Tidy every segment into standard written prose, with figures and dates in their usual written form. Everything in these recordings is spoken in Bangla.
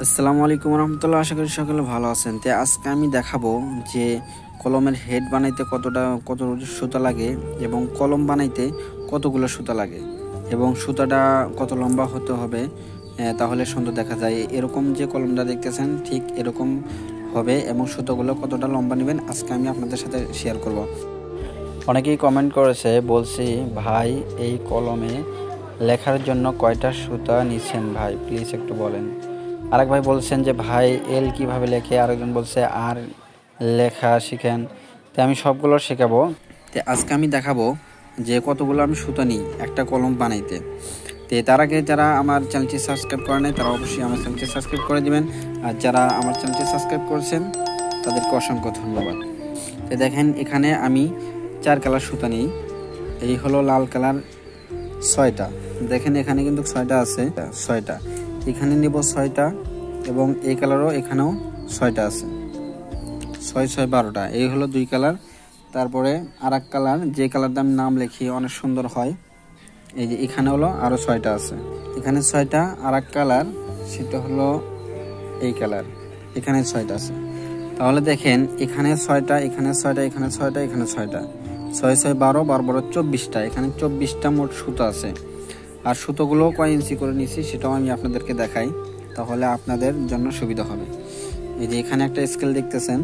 আসসালামু আলাইকুম রহমতুল্লাহ। আশা করি সকলে ভালো আছেন। তো আজকে আমি দেখাবো যে কলমের হেড বানাইতে কত সুতা লাগে এবং কলম বানাইতে কতগুলো সুতা লাগে এবং সুতাটা কত লম্বা হতে হবে, তাহলে সুন্দর দেখা যায়। এরকম যে কলমটা দেখতেছেন ঠিক এরকম হবে এবং সুতাগুলো কতটা লম্বা নেবেন আজকে আমি আপনাদের সাথে শেয়ার করব। অনেকেই কমেন্ট করেছে, বলছি ভাই এই কলমে লেখার জন্য কয়টা সুতা নিছেন ভাই, প্লিজ একটু বলেন। আরেক ভাই বলছেন যে ভাই এল কিভাবে লেখে, আরেকজন বলছে আর লেখা শিখেন। তো আমি সবগুলো শেখাবো। তো আজকে আমি দেখাবো যে কতগুলো আমি সুতা নিই একটা কলম বানাইতে। তো তার আগে যারা আমার চ্যানেলটি সাবস্ক্রাইব করে নেয় তারা অবশ্যই আমার চ্যানেলটি সাবস্ক্রাইব করে দিবেন, আর যারা আমার চ্যানেলটি সাবস্ক্রাইব করেছেন তাদেরকে অসংখ্য ধন্যবাদ। তো দেখেন এখানে আমি 4 কালার সুতা নিই। এই হলো লাল কালার 6টা, দেখেন এখানে কিন্তু 6টা আছে, 6টা এখানে নেব 6টা এবং এই কালারও এখানেও 6টা আছে, 6 6 12টা। এই হলো 2 কালার। তারপরে আর এক কালার, যে কালারটা আমি নাম লিখি অনেক সুন্দর হয়, এই যে এখানে হলো আরও 6টা আছে, এখানে 6টা। আর এক কালার সেটা হলো এই কালার, এখানে 6টা আছে। তাহলে দেখেন এখানে 6টা, এখানে 6টা, এখানে 6টা, এখানে 6টা, 6 6 12 12 12 24টা। এখানে 24টা মোট সুতো আছে। আর সুতোগুলো কয় ইঞ্চি করে নিছি সেটাও আমি আপনাদেরকে দেখাই, তাহলে আপনাদের জন্য সুবিধা হবে। এই যে এখানে একটা স্কেল দেখতেছেন,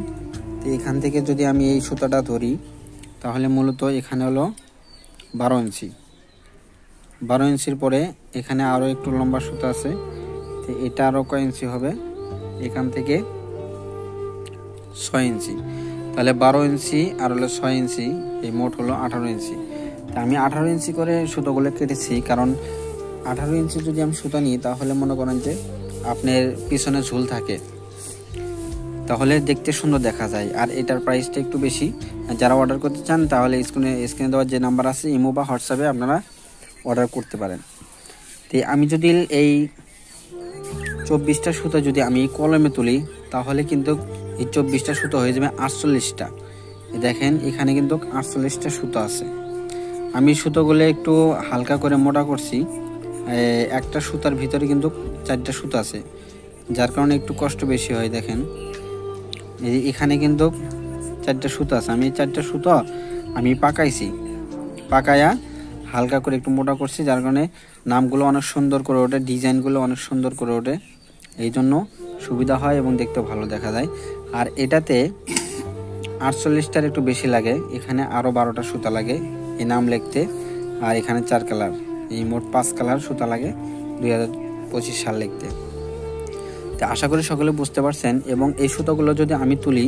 তো এখান থেকে যদি আমি এই সুতাটা ধরি তাহলে মূলত এখানে হলো 12 ইঞ্চি। 12 ইঞ্চির পরে এখানে আরও একটু লম্বা সুতা আছে, তো এটা আরও কয় ইঞ্চি হবে, এখান থেকে 6 ইঞ্চি। তাহলে 12 ইঞ্চি আর হলো 6 ইঞ্চি, এই মোট হলো 18 ইঞ্চি। তা আমি 18 ইঞ্চি করে সুতোগুলো কেটেছি, কারণ 18 ইঞ্চি যদি আমি সুতা নিই তাহলে মনে করেন যে আপনার পিছনে ঝুল থাকে, তাহলে দেখতে সুন্দর দেখা যায়। আর এটার প্রাইসটা একটু বেশি। যারা অর্ডার করতে চান তাহলে স্ক্রিনে দেওয়ার যে নাম্বার আছে ইমো বা হোয়াটসঅ্যাপে আপনারা অর্ডার করতে পারেন। তো আমি যদি এই 24টা সুতো যদি আমি কলমে তুলি তাহলে কিন্তু এই 24টা সুতো হয়ে যাবে 48টা। দেখেন এখানে কিন্তু 48টা সুতো আছে। আমি সুতোগুলো একটু হালকা করে মোটা করছি, একটা সুতার ভিতরে কিন্তু 4টা সুতো আছে, যার কারণে একটু কষ্ট বেশি হয়। দেখেন এখানে কিন্তু 4টা সুতো আছে, আমি এই 4টা সুতো আমি পাকাইছি, পাকায়া হালকা করে একটু মোটা করছি, যার কারণে নামগুলো অনেক সুন্দর করে ওঠে, ডিজাইনগুলো অনেক সুন্দর করে ওঠে, এই জন্য সুবিধা হয় এবং দেখতে ভালো দেখা যায়। আর এটাতে 48টার একটু বেশি লাগে, এখানে আরও 12টা সুতা লাগে এই নাম লিখতে। আর এখানে 4 কালার, এই মোট 5 কালার সুতা লাগে 2025 সাল লিখতে। তো আশা করি সকলে বুঝতে পারছেন। এবং এই সুতোগুলো যদি আমি তুলি,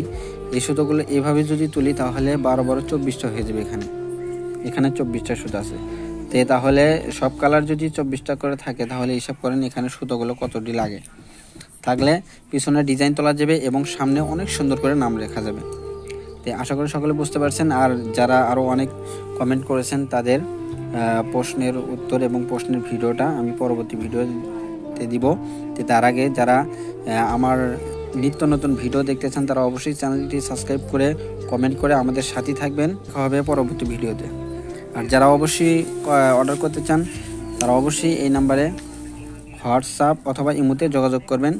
এই সুতোগুলো এভাবে যদি তুলি তাহলে 12 12 24টা হয়ে যাবে। এখানে 24টা সুতো আছে। তো তাহলে সব কালার যদি 24টা করে থাকে তাহলে হিসাব করেন এখানে সুতোগুলো কতটি লাগে। থাকলে পিছনে ডিজাইন তোলা যাবে এবং সামনে অনেক সুন্দর করে নাম লেখা যাবে। তো আশা করি সকলে বুঝতে পারছেন। আর যারা আরও অনেক কমেন্ট করেছেন তাদের প্রশ্নের উত্তর এবং প্রশ্নের ভিডিওটা আমি পরবর্তী ভিডিওতে দিব। তো তার আগে যারা আমার নিত্য নতুন ভিডিও দেখতে চান তারা অবশ্যই চ্যানেলটি সাবস্ক্রাইব করে কমেন্ট করে আমাদের সাথে থাকবেন। দেখা হবে পরবর্তী ভিডিওতে। আর যারা অবশ্যই অর্ডার করতে চান তারা অবশ্যই এই নাম্বারে হোয়াটসঅ্যাপ অথবা ইমোতে যোগাযোগ করবেন।